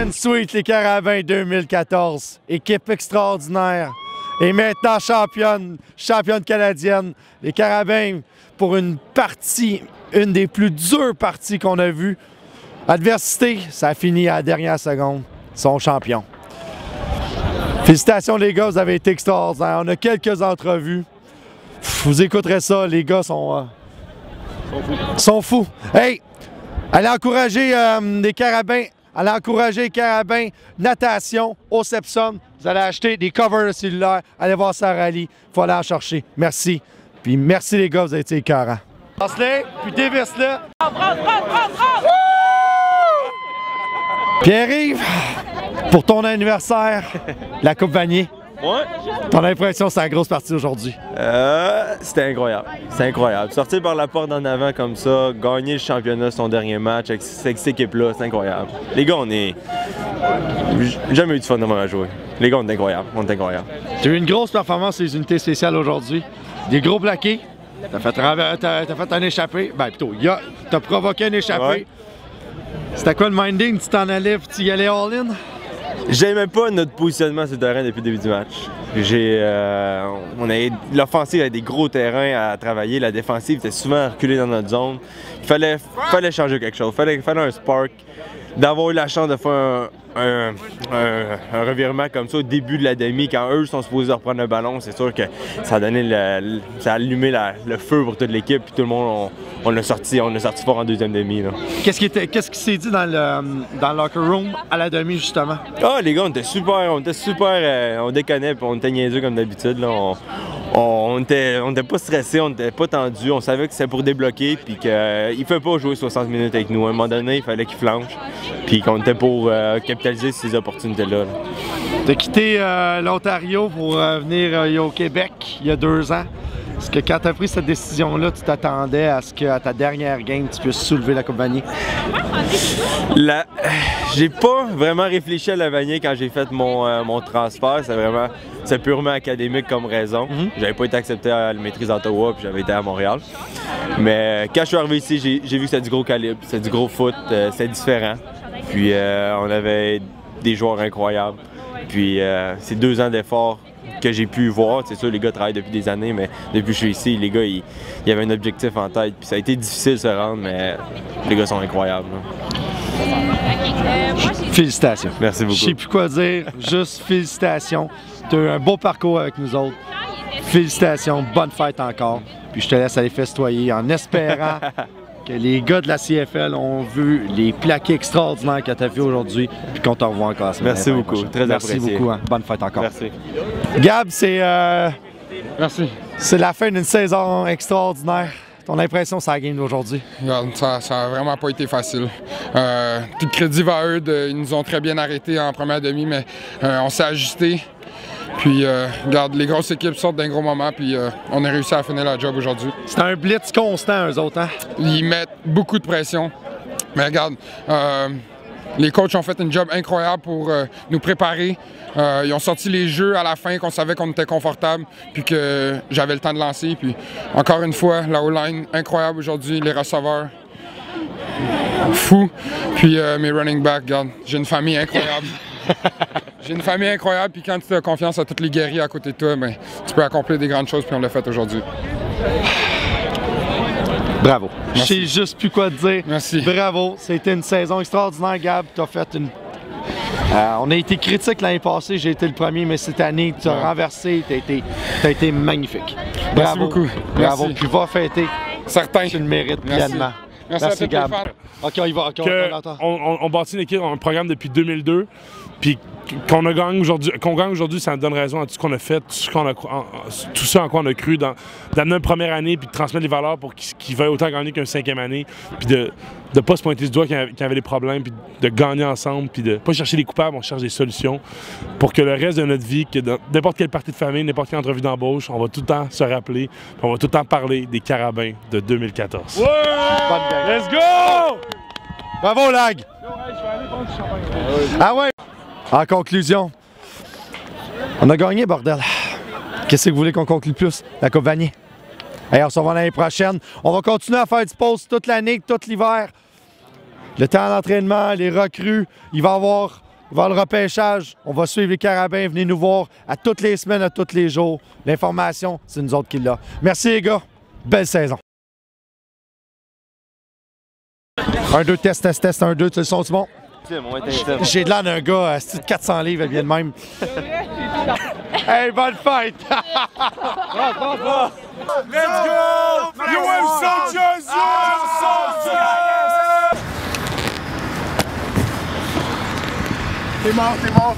Sweet, les Carabins 2014, équipe extraordinaire et maintenant championne canadienne. Les Carabins, pour une partie, une des plus dures parties qu'on a vues. Adversité, ça a fini à la dernière seconde. Ils sont champions. Félicitations les gars, vous avez été extraordinaires. On a quelques entrevues. Vous écouterez ça, les gars sont fous. Hey, allez encourager les Carabins. Allez encourager les Carabins, natation, au Sepsum. Vous allez acheter des covers de cellulaire. Allez voir ça à rallye. Il faut aller en chercher. Merci. Puis merci les gars, vous avez été écœurants. Lance-le, puis dévisse-le. Pierre-Yves, pour ton anniversaire, la Coupe Vanier. Ouais. Ton impression, c'est la grosse partie aujourd'hui? C'était incroyable. C'est incroyable. Sortir par la porte en avant comme ça, gagner le championnat son dernier match avec cette équipe-là, c'est incroyable. Les gars, on est... J'ai jamais eu de fun devant à jouer. Les gars, on est incroyables. On est incroyables. Tu as eu une grosse performance des unités spéciales aujourd'hui. Des gros plaqués. T'as fait un échappé. Ben plutôt, t'as provoqué un échappé. Ouais. C'était quoi le minding? Tu t'en allais puis tu y allais all-in? J'aimais pas notre positionnement sur le terrain depuis le début du match. L'offensive avait des gros terrains à travailler, la défensive était souvent reculée dans notre zone. Il fallait changer quelque chose, il fallait un spark. D'avoir eu la chance de faire un revirement comme ça au début de la demi, quand eux sont supposés reprendre le ballon, c'est sûr que ça a donné ça a allumé le feu pour toute l'équipe, puis tout le monde on a sorti fort en deuxième demi. Qu'est-ce qui s'est dit dans le locker room à la demi justement? Ah les gars, on était super, on déconnait, puis on était niaiseux comme d'habitude. On était pas stressés, on était pas tendus, on savait que c'était pour débloquer, puis qu'il ne fallait pas jouer 60 minutes avec nous. À un moment donné, il fallait qu'il flanche, puis qu'on était pour capitaliser ces opportunités-là. Tu as quitté l'Ontario pour venir au Québec il y a 2 ans. Est-ce que quand tu as pris cette décision-là, tu t'attendais à ce qu'à ta dernière game, tu puisses soulever la Coupe Vanier? J'ai pas vraiment réfléchi à la Vanier quand j'ai fait mon transfert. C'est purement académique comme raison. J'avais pas été accepté à la maîtrise d'Ottawa, puis j'avais été à Montréal. Mais quand je suis arrivé ici, j'ai vu que c'était du gros calibre, c'était du gros foot, c'était différent. Puis on avait des joueurs incroyables. Puis c'est 2 ans d'efforts que j'ai pu voir. C'est sûr, les gars travaillent depuis des années, mais depuis que je suis ici, les gars, ils avaient un objectif en tête. Puis ça a été difficile de se rendre, mais les gars sont incroyables. Félicitations. Merci beaucoup. Je sais plus quoi dire, juste félicitations. Tu as eu un beau parcours avec nous autres. Félicitations, bonne fête encore. Puis je te laisse aller festoyer en espérant que les gars de la CFL ont vu les plaqués extraordinaires que tu as fait aujourd'hui, puis qu'on te revoit encore. Merci beaucoup, très apprécié. Merci beaucoup, hein. Bonne fête encore. Merci. Gab, c'est Merci. C'est la fin d'une saison extraordinaire. Ton impression sur la game d'aujourd'hui? Ça a vraiment pas été facile. Tout le crédit va à eux, ils nous ont très bien arrêtés en première demi, mais on s'est ajusté. Puis, regarde, les grosses équipes sortent d'un gros moment, puis on a réussi à finir la job aujourd'hui. C'est un blitz constant, eux autres, hein? Ils mettent beaucoup de pression. Mais regarde, les coachs ont fait une job incroyable pour nous préparer. Ils ont sorti les jeux à la fin, qu'on savait qu'on était confortable, puis que j'avais le temps de lancer. Puis, encore une fois, la O-line, incroyable aujourd'hui, les receveurs, fou. Puis, mes running backs, regarde, j'ai une famille incroyable. J'ai une famille incroyable, puis quand tu as confiance à tous les guerriers à côté de toi, ben, tu peux accomplir des grandes choses, puis on l'a fait aujourd'hui. Bravo. Je Merci. sais juste plus quoi te dire. Merci. Bravo. C'était une saison extraordinaire, Gab. Tu as fait une... on a été critiques l'année passée, j'ai été le premier, mais cette année, tu as renversé, tu as été magnifique. Bravo. Merci beaucoup. Bravo. Merci. Puis va fêter. Certain. Tu le mérites pleinement. Merci à tous Gab. les fans. OK, on y va. OK, que on entend. on bâtit une équipe, un programme depuis 2002, puis qu'on gagne aujourd'hui, ça nous donne raison à tout ce qu'on a fait, tout ce en quoi on a cru, d'amener une première année, puis de transmettre les valeurs pour qu'ils veuillent autant gagner qu'une 5e année, puis de ne pas se pointer du doigt qu'il y avait des problèmes, puis de gagner ensemble, puis de ne pas chercher les coupables, on cherche des solutions pour que le reste de notre vie, que dans n'importe quelle partie de famille, n'importe quelle entrevue d'embauche, on va tout le temps se rappeler, puis on va tout le temps parler des Carabins de 2014. Ouais! Let's go! Bravo, Lag! Ah ouais! En conclusion, on a gagné, bordel. Qu'est-ce que vous voulez qu'on conclue plus? La Coupe Vanier. Hey, on se revoit l'année prochaine. On va continuer à faire du post toute l'année, tout l'hiver. Le temps d'entraînement, les recrues, il va y avoir le repêchage. On va suivre les Carabins. Venez nous voir à toutes les semaines, à tous les jours. L'information, c'est nous autres qui l'a. Merci les gars. Belle saison. 1, 2, test, 1, 2, tu le sens, c'est bon? J'ai de l'air d'un gars, c'est de 400 livres, elle vient de même. Hey, bonne fête! Let's go! You soldiers! T'es mort!